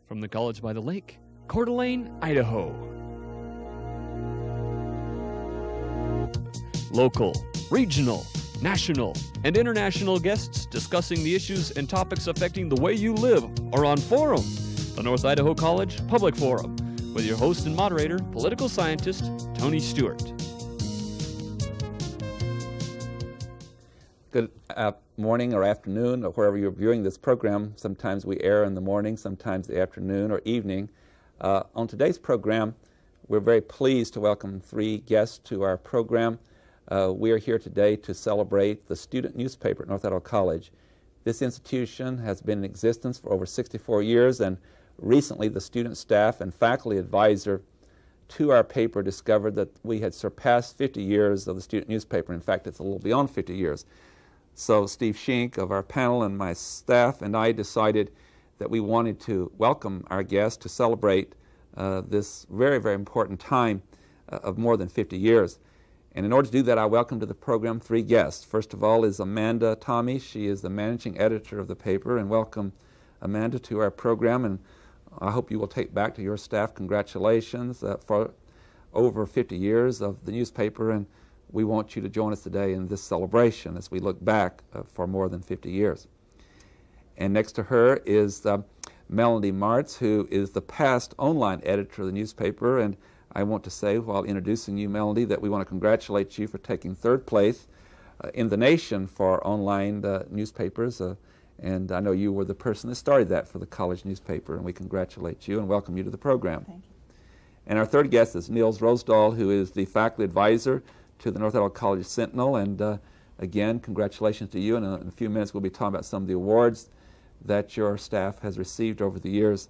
from the College by the Lake, Coeur d'Alene, Idaho. Local, regional, national, and international guests discussing the issues and topics affecting the way you live are on Forum, the North Idaho College Public Forum, with your host and moderator, political scientist, Tony Stewart. Good morning or afternoon, or wherever you're viewing this program. Sometimes we air in the morning, sometimes the afternoon or evening. On today's program, we're very pleased to welcome three guests to our program. We are here today to celebrate the student newspaper at North Idaho College. This institution has been in existence for over 64 years, and recently the student staff and faculty advisor to our paper discovered that we had surpassed 50 years of the student newspaper. In fact, it's a little beyond 50 years. So Steve Schenck of our panel and my staff and I decided that we wanted to welcome our guests to celebrate this very, very important time of more than 50 years. And in order to do that, I welcome to the program three guests. First of all is Amanda TOMME. She is the managing editor of the paper. And welcome, Amanda, to our program. And I hope you will take back to your staff congratulations for over 50 years of the newspaper. And we want you to join us today in this celebration as we look back for more than 50 years. And next to her is Melanie MARTZ, who is the past online editor of the newspaper. And I want to say, while introducing you, Melanie, that we want to congratulate you for taking third place in the nation for online newspapers. And I know you were the person that started that for the college newspaper, and we congratulate you and welcome you to the program. Thank you. And our third guest is Niels Rosedal, who is the faculty advisor to the North Idaho College Sentinel. And again, congratulations to you. And in a few minutes, we'll be talking about some of the awards that your staff has received over the years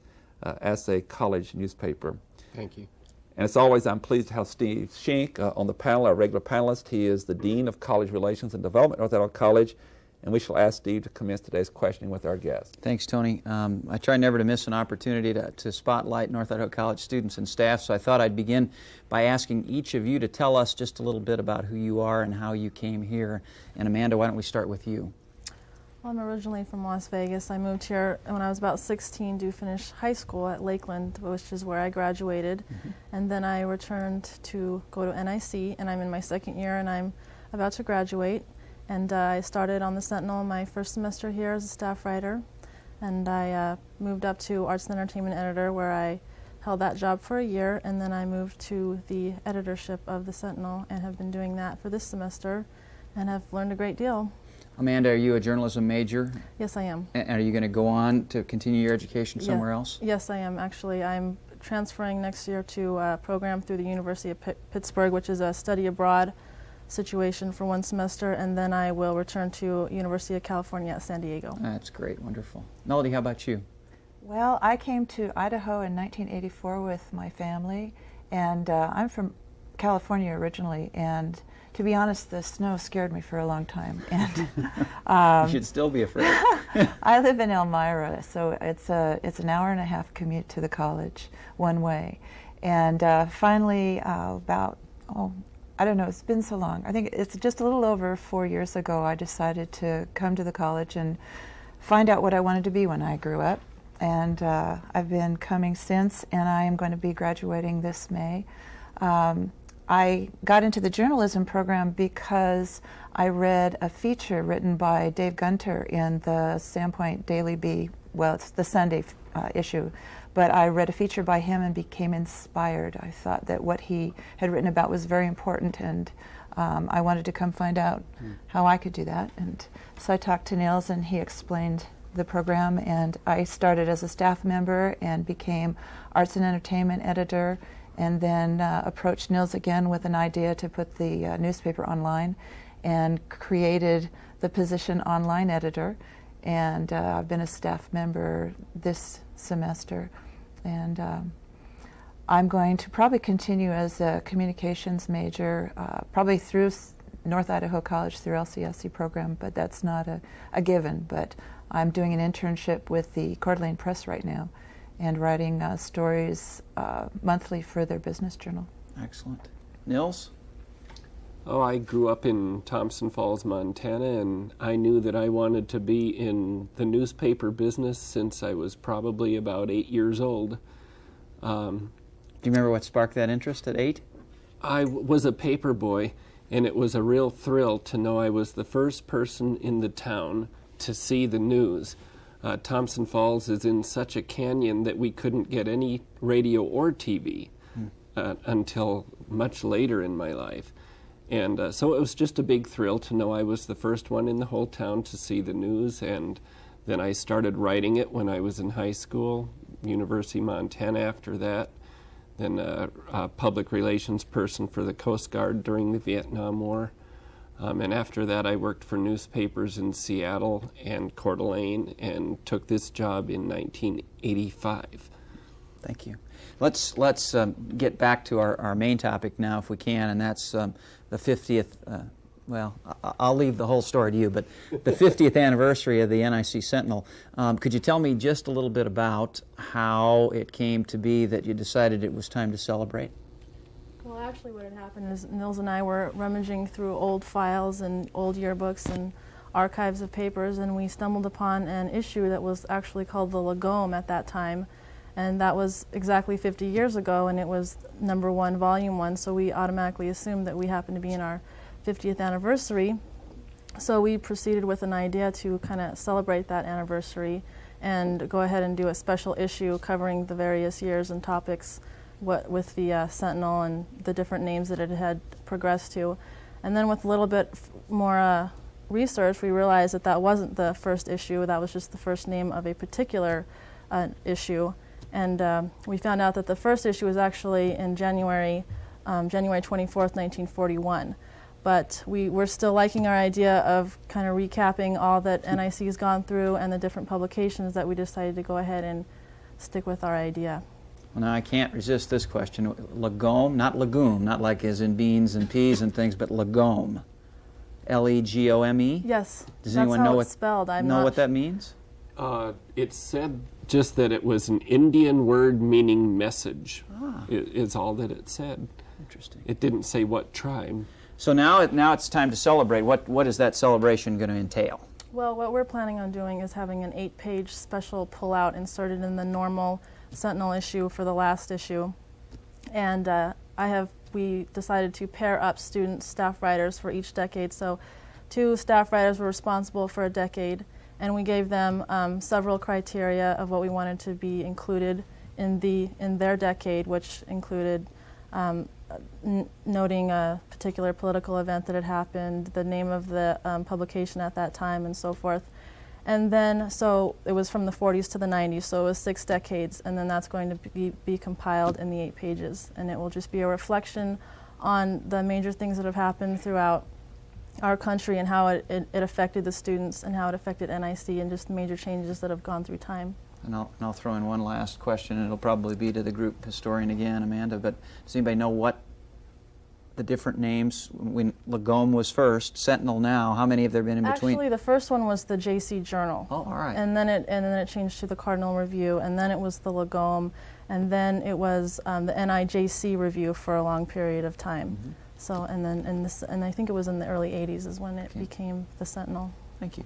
as a college newspaper. Thank you. And as always, I'm pleased to have Steve Schenck on the panel, our regular panelist. He is the Dean of College Relations and Development at North Idaho College. And we shall ask Steve to commence today's questioning with our guest. Thanks, Tony. I try never to miss an opportunity to spotlight North Idaho College students and staff, so I thought I'd begin by asking each of you to tell us just a little bit about who you are and how you came here. And Amanda, why don't we start with you? Well, I'm originally from Las Vegas. I moved here when I was about 16 to finish high school at Lakeland, which is where I graduated. Mm-hmm. And then I returned to go to NIC, and I'm in my second year, and I'm about to graduate. And I started on the Sentinel my first semester here as a staff writer, and I moved up to Arts and Entertainment Editor, where I held that job for a year, and then I moved to the editorship of the Sentinel and have been doing that for this semester and have learned a great deal. Amanda, are you a journalism major? Yes, I am. And are you going to go on to continue your education somewhere else? Yes, I am. Actually, I'm transferring next year to a program through the University of Pittsburgh, which is a study abroad situation for one semester, and then I will return to University of California at San Diego. That's great, wonderful. Melody, how about you? Well, I came to Idaho in 1984 with my family, and I'm from California originally, and to be honest, the snow scared me for a long time. And you should still be afraid. I live in Elmira, so it's an hour and a half commute to the college one way. And finally, I don't know, it's been so long. I think it's just a little over 4 years ago I decided to come to the college and find out what I wanted to be when I grew up. And I've been coming since, and I am going to be graduating this May. I got into the journalism program because I read a feature written by Dave Gunter in the Sandpoint Daily Bee. Well, it's the Sunday issue. But I read a feature by him and became inspired. I thought that what he had written about was very important, and I wanted to come find out how I could do that. And so I talked to Niels, and he explained the program, and I started as a staff member and became Arts and Entertainment Editor, and then approached Niels again with an idea to put the newspaper online, and created the position Online Editor. And I've been a staff member this semester, and I'm going to probably continue as a communications major, probably through North Idaho College through LCSC program, but that's not a given. But I'm doing an internship with the Coeur d'Alene Press right now, and writing stories monthly for their business journal. Excellent. Nils? Oh, I grew up in Thompson Falls, Montana, and I knew that I wanted to be in the newspaper business since I was probably about 8 years old. Do you remember what sparked that interest at 8? I was a paper boy, and it was a real thrill to know I was the first person in the town to see the news. Thompson Falls is in such a canyon that we couldn't get any radio or TV until much later in my life. And so it was just a big thrill to know I was the first one in the whole town to see the news. And then I started writing it when I was in high school, University of Montana after that. Then a public relations person for the Coast Guard during the Vietnam War. And after that, I worked for newspapers in Seattle and Coeur d'Alene and took this job in 1985. Thank you. Let's get back to our main topic now, if we can, and that's the 50th, well, I'll leave the whole story to you, but the 50th anniversary of the NIC Sentinel. Could you tell me just a little bit about how it came to be that you decided it was time to celebrate? Well, actually what had happened is Nils and I were rummaging through old files and old yearbooks and archives of papers, and we stumbled upon an issue that was actually called the Lagome at that time. And that was exactly 50 years ago, and it was number 1, volume 1, so we automatically assumed that we happened to be in our 50th anniversary. So we proceeded with an idea to kind of celebrate that anniversary and go ahead and do a special issue covering the various years and topics with the Sentinel and the different names that it had progressed to. And then with a little bit more research, we realized that that wasn't the first issue, that was just the first name of a particular issue. And we found out that the first issue was actually in January 24th, 1941. But we're still liking our idea of kind of recapping all that NIC has gone through and the different publications that we decided to go ahead and stick with our idea. Well, now I can't resist this question. Lagome, not legume, not like as in beans and peas and things, but Lagome. L-E-G-O-M-E? Yes. Does anyone know it's spelled. what that means? It said just that it was an Indian word meaning message, is all that it said. Interesting. It didn't say what tribe. So now it's time to celebrate. What is that celebration going to entail? Well, what we're planning on doing is having an 8-page special pullout inserted in the normal Sentinel issue for the last issue. And we decided to pair up students, staff writers for each decade. So 2 staff writers were responsible for a decade, and we gave them several criteria of what we wanted to be included in their decade, which included noting a particular political event that had happened, the name of the publication at that time, and so forth. And then, so it was from the 40s to the 90s, so it was 6 decades, and then that's going to be compiled in the 8 pages. And it will just be a reflection on the major things that have happened throughout our country and how it affected the students and how it affected NIC and just the major changes that have gone through time. And I'll throw in one last question, and it'll probably be to the group historian again, Amanda, but does anybody know what the different names, when Lagome was first, Sentinel now, how many have there been in between? Actually, the first one was the JC Journal. Oh, all right. And then it changed to the Cardinal Review, and then it was the Lagome, and then it was the NIJC Review for a long period of time. Mm-hmm. So, and I think it was in the early 80s is when it became the Sentinel. Thank you.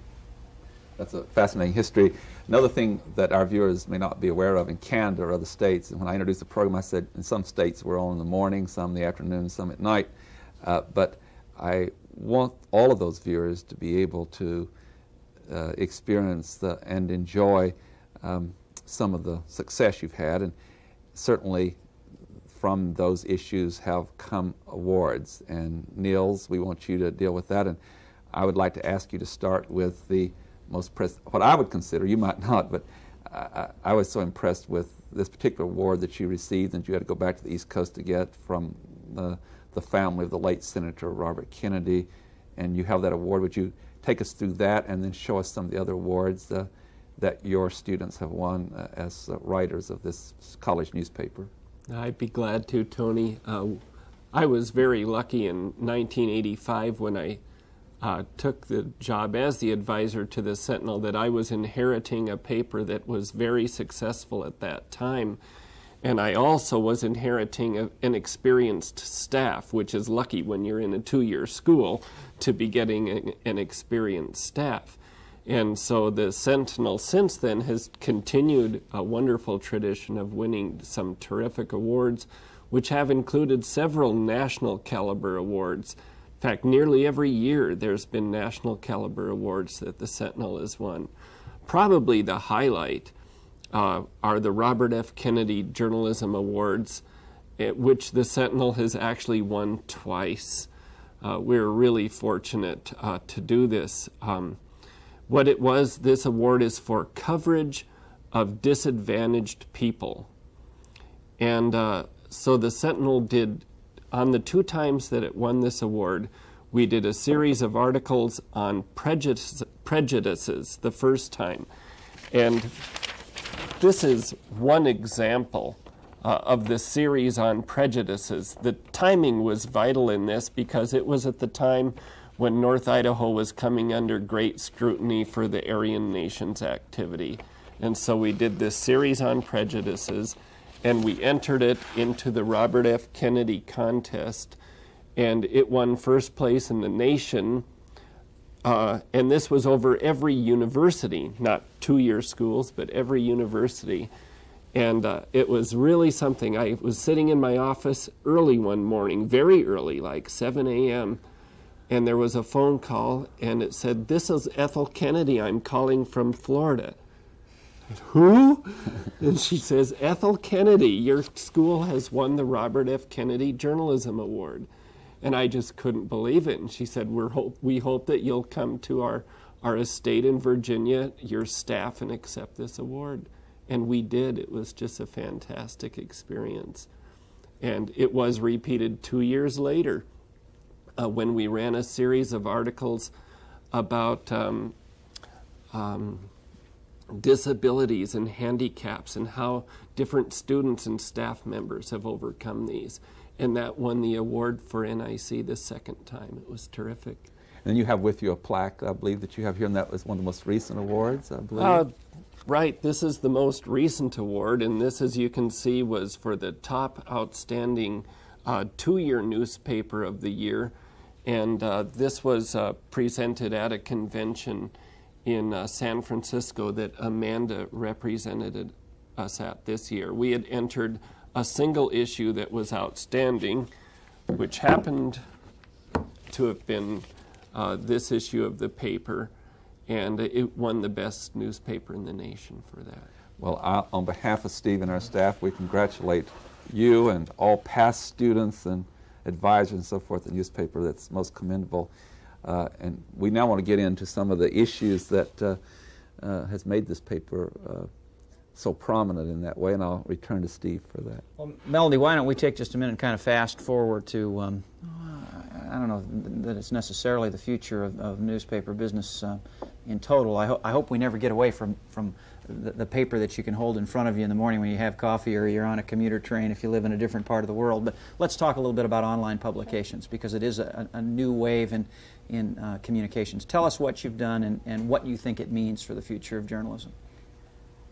That's a fascinating history. Another thing that our viewers may not be aware of in Canada or other states, and when I introduced the program, I said in some states we're all in the morning, some in the afternoon, some at night. But I want all of those viewers to be able to experience and enjoy some of the success you've had. And certainly from those issues have come awards. And Nils, we want you to deal with that. And I would like to ask you to start with the what I would consider, you might not, but I was so impressed with this particular award that you received, and you had to go back to the East Coast to get from the family of the late Senator Robert Kennedy, and you have that award. Would you take us through that and then show us some of the other awards that your students have won as writers of this college newspaper? I'd be glad to, Tony. I was very lucky in 1985 when I took the job as the advisor to the Sentinel that I was inheriting a paper that was very successful at that time. And I also was inheriting an experienced staff, which is lucky when you're in a 2-year school to be getting an experienced staff. And so the Sentinel since then has continued a wonderful tradition of winning some terrific awards, which have included several national caliber awards. In fact, nearly every year there's been national caliber awards that the Sentinel has won. Probably the highlight are the Robert F. Kennedy Journalism Awards, which the Sentinel has actually won twice. We're really fortunate to do this. What it was, this award is for coverage of disadvantaged people. And so the Sentinel did, on the 2 times that it won this award, we did a series of articles on prejudices the first time. And this is one example of the series on prejudices. The timing was vital in this because it was at the time when North Idaho was coming under great scrutiny for the Aryan Nations activity. And so we did this series on prejudices, and we entered it into the Robert F. Kennedy contest, and it won first place in the nation. And this was over every university, not 2-year schools, but every university. And it was really something. I was sitting in my office early one morning, very early, like 7 a.m., and there was a phone call, and it said, "This is Ethel Kennedy. I'm calling from Florida." Who? And she says, "Ethel Kennedy, your school has won the Robert F. Kennedy Journalism Award." And I just couldn't believe it. And she said, we hope that you'll come to our estate in Virginia, your staff, and accept this award. And we did. It was just a fantastic experience. And it was repeated 2 years later when we ran a series of articles about disabilities and handicaps and how different students and staff members have overcome these. And that won the award for NIC the second time. It was terrific. And you have with you a plaque, I believe, that you have here, and that was one of the most recent awards, I believe. Right. This is the most recent award, and this, as you can see, was for the top outstanding 2-year newspaper of the year. And this was presented at a convention in San Francisco that Amanda represented us at this year. We had entered a single issue that was outstanding, which happened to have been this issue of the paper, and it won the best newspaper in the nation for that. Well, on behalf of Steve and our staff, we congratulate you and all past students and advisors and so forth, the newspaper. That's most commendable. And we now want to get into some of the issues that has made this paper so prominent in that way, and I'll return to Steve for that. Well, Melody, why don't we take just a minute and kind of fast forward to, I don't know that it's necessarily the future of newspaper business in total. I hope we never get away from the paper that you can hold in front of you in the morning when you have coffee or you're on a commuter train if you live in a different part of the world. But let's talk a little bit about online publications, because it is a new wave in communications. Tell us what you've done and what you think it means for the future of journalism.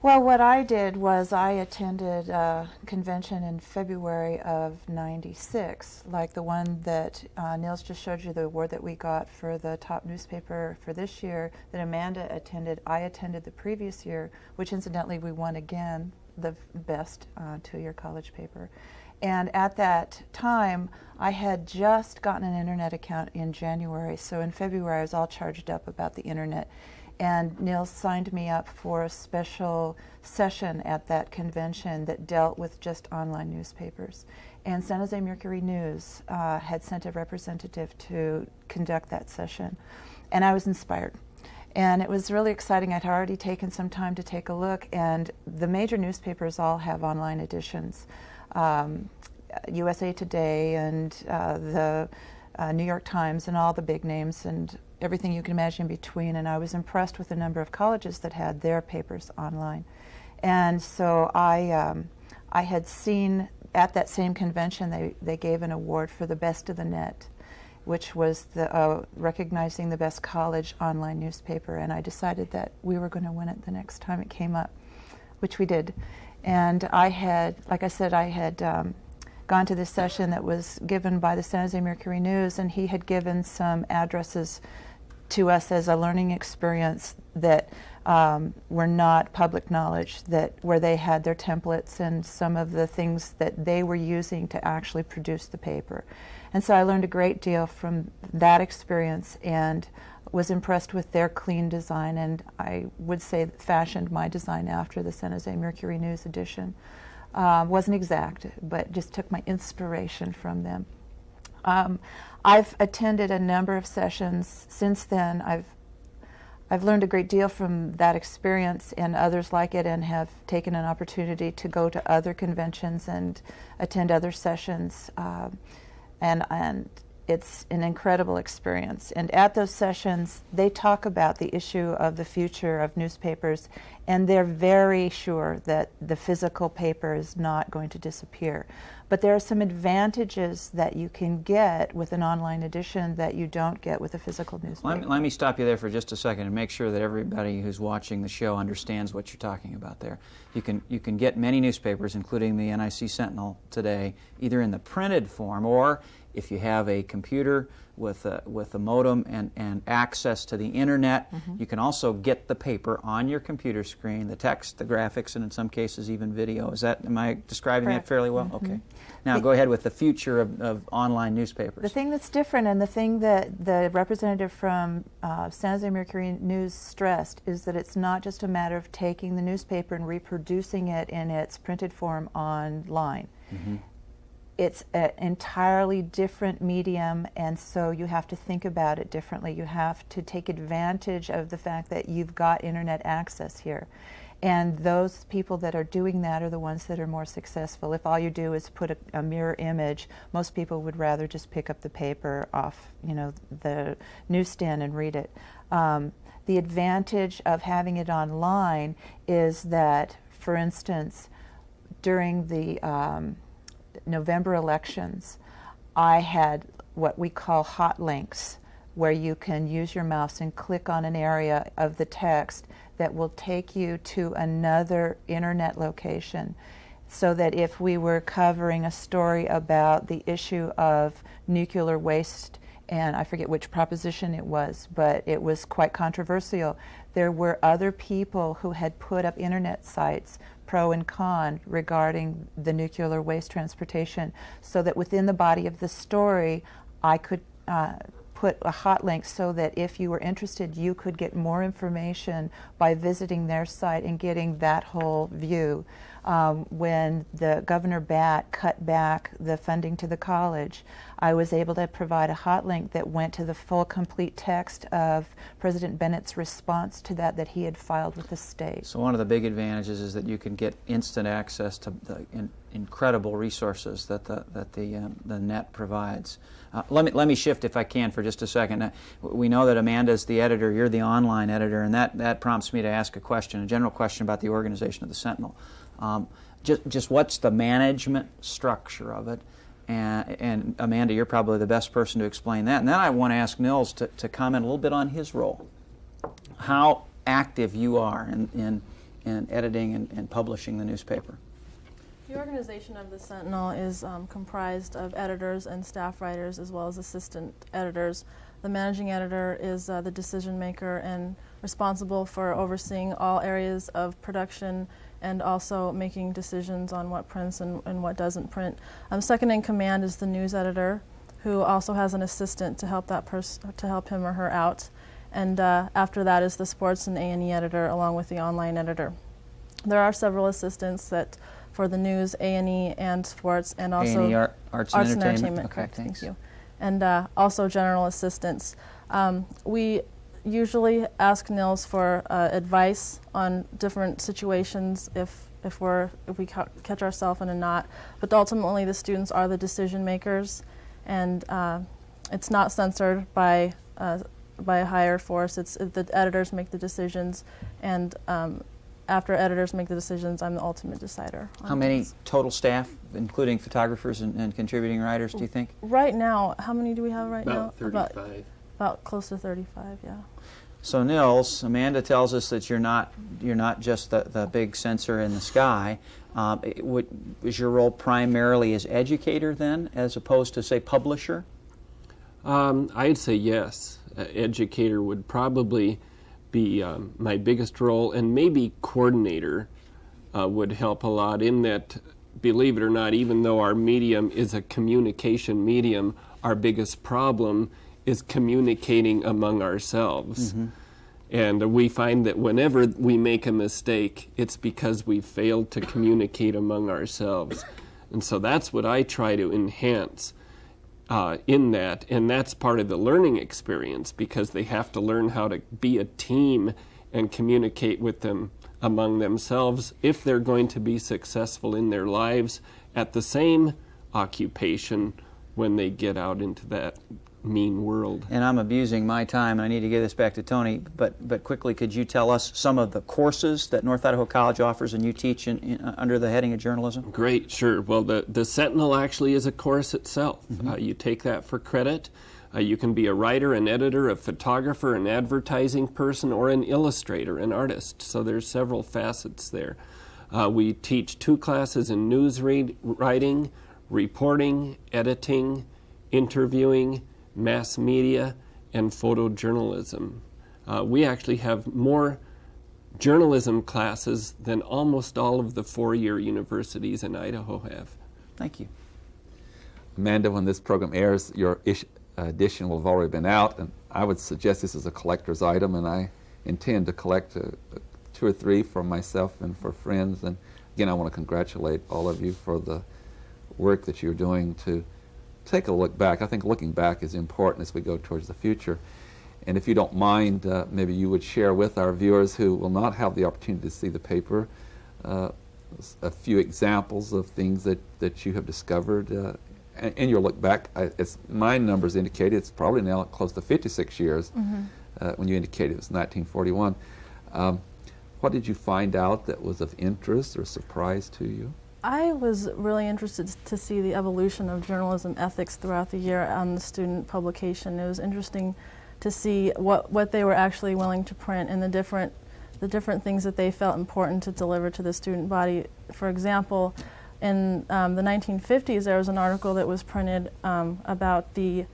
Well, what I did was I attended a convention in February of '96, like the one that Niels just showed you, the award that we got for the top newspaper for this year that Amanda attended. I attended the previous year, which incidentally we won again, the best 2-year college paper. And at that time, I had just gotten an internet account in January, so in February I was all charged up about the internet. And Niels signed me up for a special session at that convention that dealt with just online newspapers. And San Jose Mercury News had sent a representative to conduct that session. And I was inspired. And it was really exciting. I'd already taken some time to take a look, and the major newspapers all have online editions. USA Today and the New York Times and all the big names and everything you can imagine in between, and I was impressed with the number of colleges that had their papers online. And so I had seen at that same convention they gave an award for the best of the net, which was recognizing the best college online newspaper, and I decided that we were going to win it the next time it came up, which we did. And I had, like I said, I had gone to this session that was given by the San Jose Mercury News, and he had given some addresses to us as a learning experience that were not public knowledge, that where they had their templates and some of the things that they were using to actually produce the paper. And so I learned a great deal from that experience and was impressed with their clean design, and I would say fashioned my design after the San Jose Mercury News edition. Wasn't exact, but just took my inspiration from them. I've attended a number of sessions since then. I've learned a great deal from that experience and others like it, and have taken an opportunity to go to other conventions and attend other sessions. And it's an incredible experience. And at those sessions, they talk about the issue of the future of newspapers, and they're very sure that the physical paper is not going to disappear. But there are some advantages that you can get with an online edition that you don't get with a physical newspaper. Let me stop you there for just a second and make sure that everybody who's watching the show understands what you're talking about there. You can get many newspapers, including the NIC Sentinel today, either in the printed form, or if you have a computer with a modem and access to the internet, you can also get the paper on your computer screen, the text, the graphics, and in some cases even video. Am I describing Correct. that fairly well? Okay. Now go ahead with the future of online newspapers. The thing that's different, and the thing that the representative from San Jose Mercury News stressed, is that it's not just a matter of taking the newspaper and reproducing it in its printed form online. It's an entirely different medium, and so you have to think about it differently. You have to take advantage of the fact that you've got internet access here. And those people that are doing that are the ones that are more successful. If all you do is put a mirror image, most people would rather just pick up the paper off, the newsstand and read it. The advantage of having it online is that, for instance, during the November elections, I had what we call hot links, where you can use your mouse and click on an area of the text that will take you to another internet location, so that if we were covering a story about the issue of nuclear waste, and I forget which proposition it was, but it was quite controversial, there were other people who had put up internet sites, pro and con, regarding the nuclear waste transportation, so that within the body of the story I could put a hot link so that if you were interested, you could get more information by visiting their site and getting that whole view. When the Governor Batt cut back the funding to the college, I was able to provide a hot link that went to the full, complete text of President Bennett's response to that he had filed with the state. So one of the big advantages is that you can get instant access to the incredible resources that the net provides. Let me shift, if I can, for just a second. We know that Amanda's the editor, you're the online editor, and that prompts me to ask a general question about the organization of the Sentinel. Just what's the management structure of it? And Amanda, you're probably the best person to explain that. And then I want to ask Nils to comment a little bit on his role. How active you are in editing and publishing the newspaper. The organization of the Sentinel is comprised of editors and staff writers, as well as assistant editors. The managing editor is the decision maker and responsible for overseeing all areas of production and also making decisions on what prints and what doesn't print. Second in command is the news editor, who also has an assistant to help help him or her out. And after that is the sports and A&E editor, along with the online editor. There are several assistants for the news, A&E, and sports, and also A&E, Arts and Entertainment. Okay, correct, thanks. thank you. And also general assistants. We usually ask Nils for advice on different situations if we catch ourselves in a knot. But ultimately, the students are the decision makers, and it's not censored by a higher force. The editors make the decisions, and after editors make the decisions, I'm the ultimate decider. How many total staff, including photographers and contributing writers, do you think? Right now, how many do we have right now? About 35. About close to 35, yeah. So Nils, Amanda tells us that you're not just the big sensor in the sky. Is your role primarily as educator then, as opposed to, say, publisher? I'd say yes. Educator would probably be my biggest role, and maybe coordinator would help a lot in that, believe it or not, even though our medium is a communication medium, our biggest problem is communicating among ourselves. Mm-hmm. And we find that whenever we make a mistake, it's because we failed to communicate among ourselves. And so that's what I try to enhance in that. And that's part of the learning experience, because they have to learn how to be a team and communicate with them among themselves if they're going to be successful in their lives at the same occupation when they get out into that mean world. And I'm abusing my time, and I need to give this back to Tony, but quickly, could you tell us some of the courses that North Idaho College offers and you teach under the heading of journalism? Great, sure. Well, the Sentinel actually is a course itself. Mm-hmm. You take that for credit. You can be a writer, an editor, a photographer, an advertising person, or an illustrator, an artist. So there's several facets there. We teach 2 classes in news writing, reporting, editing, interviewing, mass media, and photojournalism. We actually have more journalism classes than almost all of the 4-year universities in Idaho have. Thank you. Amanda, when this program airs, your edition will have already been out, and I would suggest this is a collector's item, and I intend to collect 2 or 3 for myself and for friends. And again, I want to congratulate all of you for the work that you're doing to take a look back. I think looking back is important as we go towards the future. And if you don't mind, maybe you would share with our viewers who will not have the opportunity to see the paper a few examples of things that you have discovered in your look back. As my numbers indicate, it's probably now close to 56 years. Mm-hmm. When you indicated it was 1941. What did you find out that was of interest or surprise to you? I was really interested to see the evolution of journalism ethics throughout the year on the student publication. It was interesting to see what they were actually willing to print and the different things that they felt important to deliver to the student body. For example, in the 1950s, there was an article that was printed about the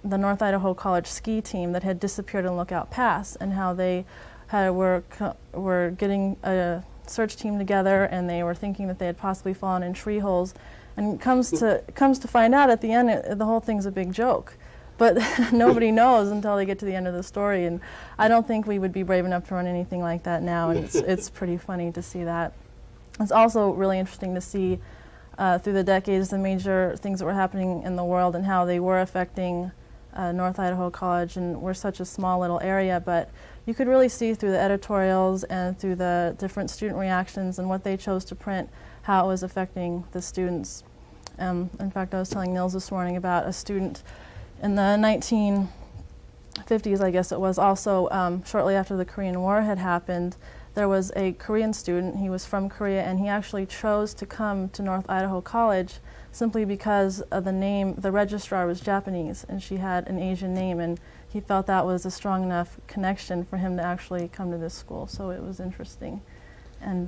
North Idaho College ski team that had disappeared in Lookout Pass, and how they were getting a search team together, and they were thinking that they had possibly fallen in tree holes, and comes to find out at the end the whole thing's a big joke, but nobody knows until they get to the end of the story. And I don't think we would be brave enough to run anything like that now, and it's pretty funny to see that. It's also really interesting to see through the decades the major things that were happening in the world and how they were affecting North Idaho College. And we're such a small little area, but you could really see through the editorials and through the different student reactions and what they chose to print, how it was affecting the students. In fact, I was telling Nils this morning about a student in the 1950s, I guess it was, also shortly after the Korean War had happened. There was a Korean student, he was from Korea, and he actually chose to come to North Idaho College simply because of the name. The registrar was Japanese, and she had an Asian name, and he felt that was a strong enough connection for him to actually come to this school. So it was interesting. And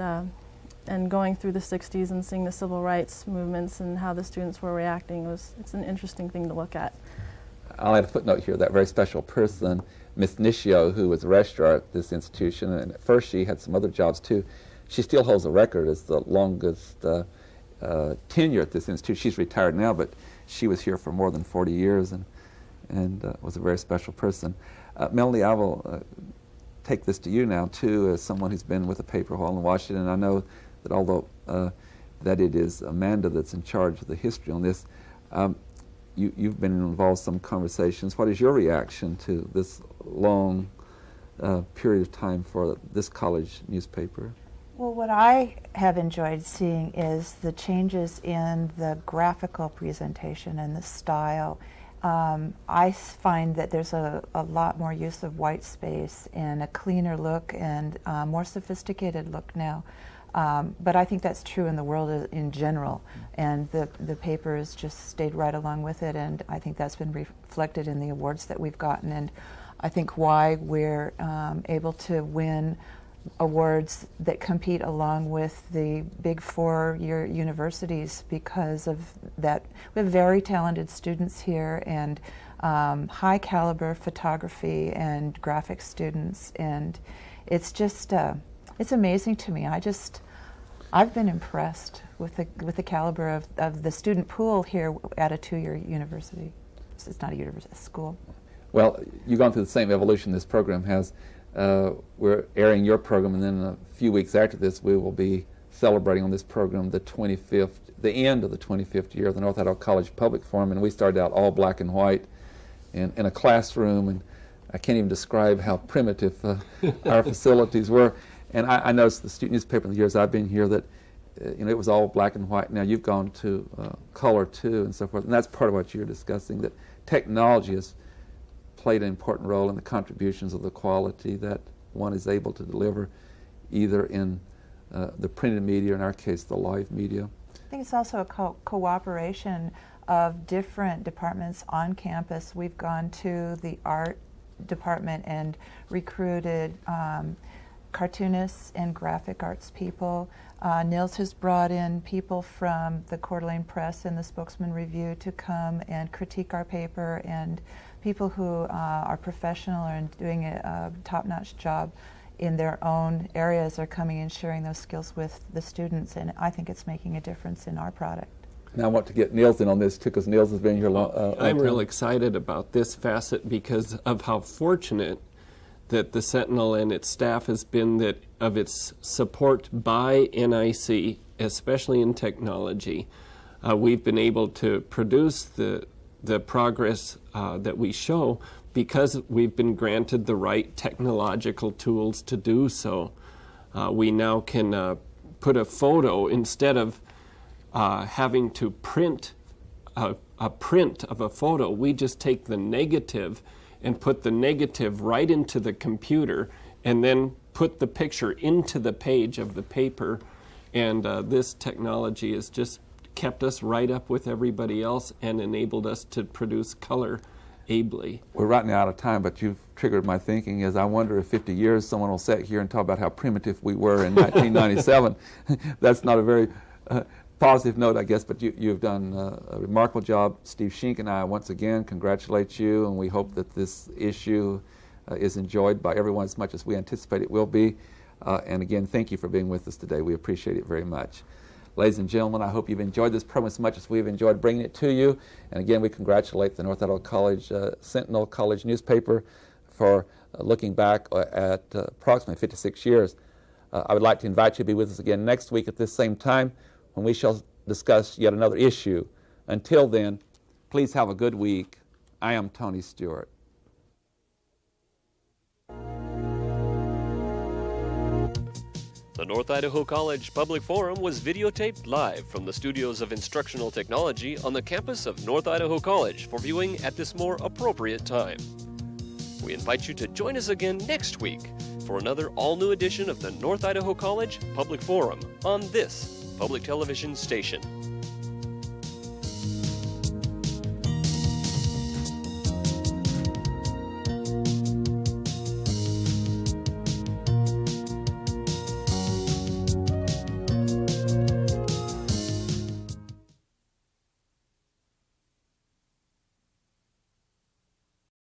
going through the 60s and seeing the civil rights movements and how the students were reacting, it's an interesting thing to look at. I'll add a footnote here. That very special person, Miss Nishio, who was a registrar at this institution, and at first she had some other jobs too. She still holds a record as the longest tenure at this institute. She's retired now, but she was here for more than 40 years and was a very special person. Melanie, I will take this to you now too, as someone who's been with the paper a while in Washington. I know that although that it is Amanda that's in charge of the history on this, you've been involved in some conversations. What is your reaction to this long period of time for this college newspaper? Well, what I have enjoyed seeing is the changes in the graphical presentation and the style. I find that there's a lot more use of white space and a cleaner look and more sophisticated look now. But I think that's true in the world in general, and the paper has just stayed right along with it, and I think that's been reflected in the awards that we've gotten. And I think, why we're able to win awards that compete along with the big four-year universities because of that. We have very talented students here and high caliber photography and graphics students, and it's just it's amazing to me. I've been impressed with the caliber of the student pool here at a two-year university. It's not a university, it's a school. Well, you've gone through the same evolution this program has. We're airing your program, and then a few weeks after this, we will be celebrating on this program the end of the 25th year of the North Idaho College Public Forum, and we started out all black and white in a classroom, and I can't even describe how primitive our facilities were. And I noticed the student newspaper in the years I've been here that it was all black and white. Now you've gone to color too, and so forth, and that's part of what you're discussing, that technology has played an important role in the contributions of the quality that one is able to deliver either in the printed media, or in our case the live media. I think it's also a cooperation of different departments on campus. We've gone to the art department and recruited cartoonists and graphic arts people. Nils has brought in people from the Coeur d'Alene Press and the Spokesman Review to come and critique our paper, and people who are professional and doing a top-notch job in their own areas are coming and sharing those skills with the students, and I think it's making a difference in our product. Now I want to get Nils in on this too, because Nils has been here long. I'm real excited about this facet because of how fortunate that the Sentinel and its staff has been, that of its support by NIC, especially in technology. We've been able to produce the progress that we show because we've been granted the right technological tools to do so. We now can put a photo, instead of having to print a print of a photo, we just take the negative and put the negative right into the computer and then put the picture into the page of the paper. And this technology has just kept us right up with everybody else and enabled us to produce color ably. We're running out of time, but you've triggered my thinking. As I wonder if 50 years someone will sit here and talk about how primitive we were in 1997. That's not a very positive note, I guess, but you've done a remarkable job. Steve Shink and I once again congratulate you, and we hope that this issue is enjoyed by everyone as much as we anticipate it will be. And again, thank you for being with us today. We appreciate it very much. Ladies and gentlemen, I hope you've enjoyed this program as much as we've enjoyed bringing it to you. And again, we congratulate the North Idaho College Sentinel College newspaper for looking back at approximately 56 years. I would like to invite you to be with us again next week at this same time, when we shall discuss yet another issue. Until then, please have a good week. I am Tony Stewart. The North Idaho College Public Forum was videotaped live from the studios of Instructional Technology on the campus of North Idaho College for viewing at this more appropriate time. We invite you to join us again next week for another all-new edition of the North Idaho College Public Forum on this public television station.